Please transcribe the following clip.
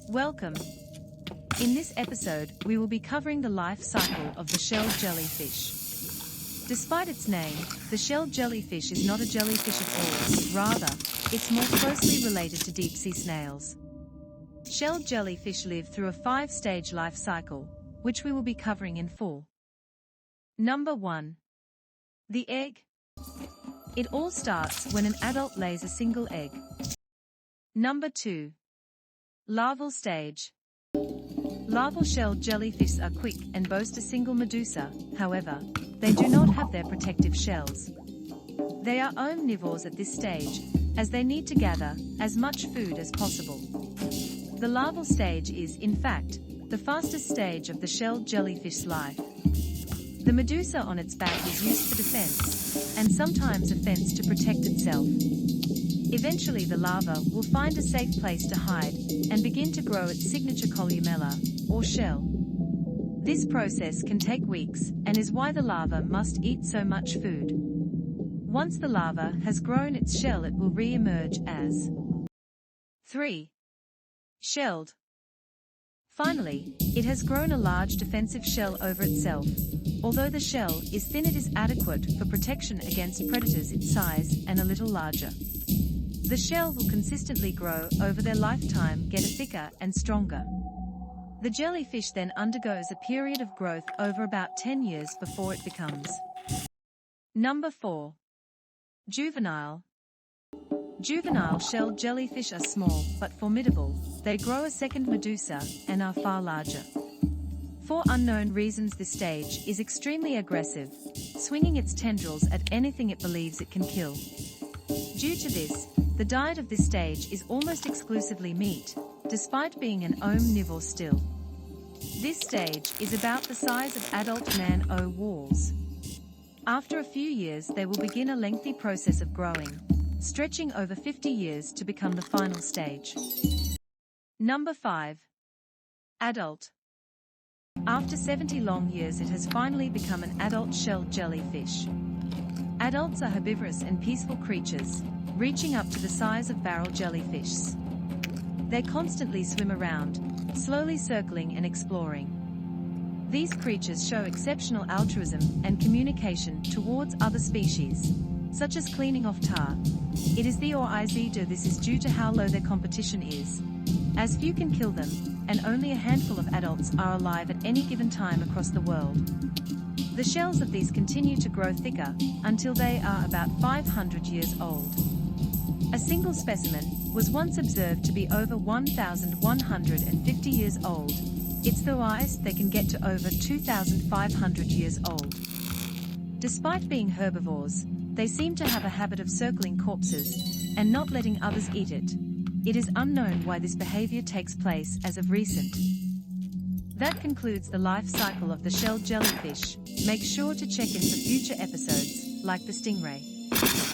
Welcome. In this episode, we will be covering the life cycle of the shelled jellyfish. Despite its name, the shelled jellyfish is not a jellyfish at all, rather, it's more closely related to deep-sea snails. Shelled jellyfish live through a 5-stage life cycle, which we will be covering in full. Number 1. The egg. It all starts when an adult lays a single egg. Number 2. Larval stage. Larval shelled jellyfish are quick and boast a single medusa, however, they do not have their protective shells. They are omnivores at this stage, as they need to gather as much food as possible. The larval stage is, in fact, the fastest stage of the shelled jellyfish's life. The medusa on its back is used for defense, and sometimes a fence to protect itself. Eventually the larva will find a safe place to hide, and begin to grow its signature columella, or shell. This process can take weeks, and is why the larva must eat so much food. Once the larva has grown its shell, it will re-emerge as 3. Shelled. Finally, it has grown a large defensive shell over itself. Although the shell is thin, it is adequate for protection against predators its size and a little larger. The shell will consistently grow over their lifetime, get thicker and stronger. The jellyfish then undergoes a period of growth over about 10 years before it becomes. Number 4. Juvenile. Juvenile shelled jellyfish are small but formidable. They grow a second medusa and are far larger. For unknown reasons, this stage is extremely aggressive, swinging its tendrils at anything it believes it can kill. Due to this, the diet of this stage is almost exclusively meat, despite being an omnivore still. This stage is about the size of adult man-o-wars. After a few years, they will begin a lengthy process of growing, stretching over 50 years to become the final stage. Number 5. Adult. After 70 long years, it has finally become an adult shelled jellyfish. Adults are herbivorous and peaceful creatures, reaching up to the size of barrel jellyfish. They constantly swim around, slowly circling and exploring. These creatures show exceptional altruism and communication towards other species, such as cleaning off tar. It is the or this is due to how low their competition is, as few can kill them, and only a handful of adults are alive at any given time across the world. The shells of these continue to grow thicker, until they are about 500 years old. A single specimen was once observed to be over 1,150 years old. It's the highest they can get to over 2,500 years old. Despite being herbivores, they seem to have a habit of circling corpses, and not letting others eat it. It is unknown why this behavior takes place as of recent. That concludes the life cycle of the shelled jellyfish. Make sure to check in for future episodes, like the stingray.